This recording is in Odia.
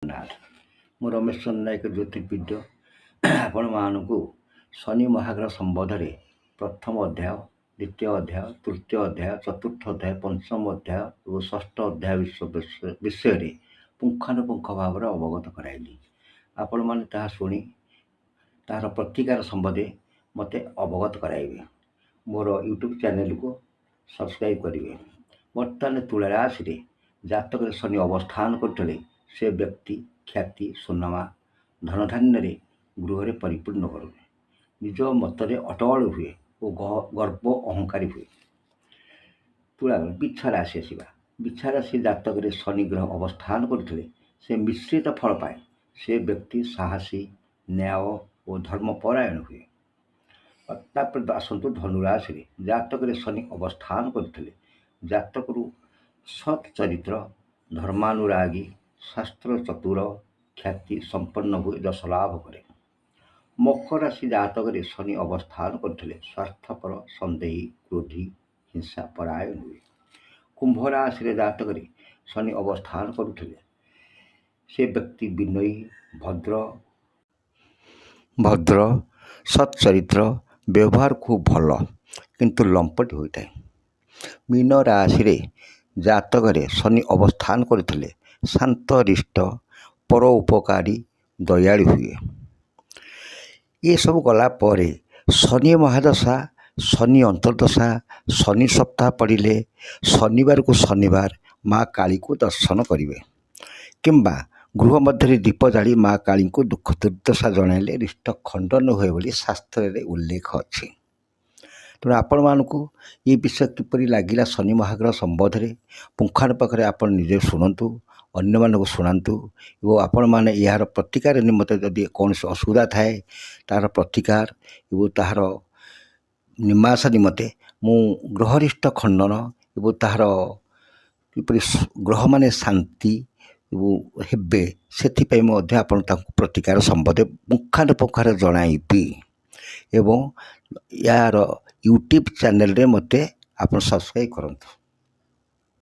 ନାଥ ମୁଁ ରମେଶ ଚନ୍ଦ୍ର ନାୟକ ଜ୍ୟୋତିର୍ବିଦ୍ୟ ଆପଣମାନଙ୍କୁ ଶନି ମହାଗ୍ରହ ସମ୍ବନ୍ଧରେ ପ୍ରଥମ ଅଧ୍ୟାୟ, ଦ୍ୱିତୀୟ ଅଧ୍ୟାୟ, ତୃତୀୟ ଅଧ୍ୟାୟ, ଚତୁର୍ଥ ଅଧ୍ୟାୟ, ପଞ୍ଚମ ଅଧ୍ୟାୟ ଏବଂ ଷଷ୍ଠ ଅଧ୍ୟାୟ ବିଷୟରେ ପୁଙ୍ଖାନୁପୁଙ୍ଖ ଭାବରେ ଅବଗତ କରାଇଲି। ଆପଣମାନେ ତାହା ଶୁଣି ତାହାର ପ୍ରତିକାର ସମ୍ବନ୍ଧେ ମୋତେ ଅବଗତ କରାଇବେ। ମୋର ୟୁଟ୍ୟୁବ୍ ଚ୍ୟାନେଲକୁ ସବସ୍କ୍ରାଇବ୍ କରିବେ। ବର୍ତ୍ତମାନ ତୁଳା ରାଶିରେ ଜାତକରେ ଶନି ଅବସ୍ଥାନ କରୁଥିଲେ ସେ ବ୍ୟକ୍ତି ଖ୍ୟାତି, ସୁନାମା, ଧନଧାନ୍ୟରେ ଗୃହରେ ପରିପୂର୍ଣ୍ଣ କରୁଏ। ନିଜ ମତରେ ଅଟଳ ହୁଏ ଓ ଗର୍ବ ଅହଙ୍କାରୀ ହୁଏ। ତୁଳା ବିଛା ରାଶି ଆସିବା। ବିଛା ରାଶି ଜାତକରେ ଶନି ଗ୍ରହ ଅବସ୍ଥାନ କରୁଥିଲେ ସେ ମିଶ୍ରିତ ଫଳ ପାଏ। ସେ ବ୍ୟକ୍ତି ସାହସୀ, ନ୍ୟାୟ ଓ ଧର୍ମପରାୟଣ ହୁଏ। ତାପରେ ଆସନ୍ତୁ ଧନୁ ରାଶିରେ ଜାତକରେ ଶନି ଅବସ୍ଥାନ କରିଥିଲେ ଜାତକରୁ ସତ୍ ଚରିତ୍ର, ଧର୍ମାନୁରାଗୀ, ଶାସ୍ତ୍ର ଚତୁର, ଖ୍ୟାତି ସମ୍ପନ୍ନ ହୁଏ, ଯଶ ଲାଭ କରେ। ମକର ରାଶି ଜାତକରେ ଶନି ଅବସ୍ଥାନ କରିଥିଲେ ସ୍ୱାର୍ଥପର, ସନ୍ଦେହୀ, କ୍ରୋଧୀ, ହିଂସା ପରାୟଣ ହୁଏ। କୁମ୍ଭ ରାଶିରେ ଜାତକରେ ଶନି ଅବସ୍ଥାନ କରୁଥିଲେ ସେ ବ୍ୟକ୍ତି ବିନୟୀ, ଭଦ୍ର, ସତ୍ ଚରିତ୍ର, ବ୍ୟବହାର ଖୁବ୍ ଭଲ କିନ୍ତୁ ଲମ୍ପଟି ହୋଇଥାଏ। ମୀନ ରାଶିରେ ଜାତକରେ ଶନି ଅବସ୍ଥାନ କରିଥିଲେ ଶାନ୍ତ, ରିଷ୍ଟ, ପର ଉପକାରୀ, ଦୟାଳୁ ହୁଏ। ଏସବୁ ଗଲା ପରେ ଶନି ମହାଦଶା, ଶନି ଅନ୍ତର୍ଦଶା, ଶନି ସପ୍ତାହ ପଡ଼ିଲେ ଶନିବାରକୁ ଶନିବାର ମା କାଳୀକୁ ଦର୍ଶନ କରିବେ କିମ୍ବା ଗୃହ ମଧ୍ୟରେ ଦୀପ ଜାଳି ମା କାଳୀଙ୍କୁ ଦୁଃଖ ଦୁର୍ଦ୍ଦଶା ଜଣାଇଲେ ରିଷ୍ଟ ଖଣ୍ଡନ ହୁଏ ବୋଲି ଶାସ୍ତ୍ରରେ ଉଲ୍ଲେଖ ଅଛି। ତେଣୁ ଆପଣମାନଙ୍କୁ ଏ ବିଷୟ କିପରି ଲାଗିଲା ଶନି ମହାଗ୍ରହ ସମ୍ବନ୍ଧରେ ପୁଙ୍ଖାନୁପୁଙ୍ଖରେ ଆପଣ ନିଜେ ଶୁଣନ୍ତୁ, ଅନ୍ୟମାନଙ୍କୁ ଶୁଣାନ୍ତୁ ଏବଂ ଆପଣମାନେ ଏହାର ପ୍ରତିକାର ନିମନ୍ତେ ଯଦି କୌଣସି ଅସୁବିଧା ଥାଏ ତାହାର ପ୍ରତିକାର ଏବଂ ତାହାର ନିମାସ ନିମନ୍ତେ ମୁଁ ଗ୍ରହରିଷ୍ଟ ଖଣ୍ଡନ ଏବଂ ତାହାର କିପରି ଗ୍ରହମାନେ ଶାନ୍ତି ହେବେ ସେଥିପାଇଁ ମଧ୍ୟ ଆପଣ ତାଙ୍କୁ ପ୍ରତିକାର ସମ୍ବନ୍ଧରେ ପୁଙ୍ଖାନୁପୁଙ୍ଖରେ ଜଣାଇବି ଏବଂ ଏହାର ୟୁଟ୍ୟୁବ୍ ଚ୍ୟାନେଲରେ ମୋତେ ଆପଣ ସବସ୍କ୍ରାଇବ୍ କରନ୍ତୁ।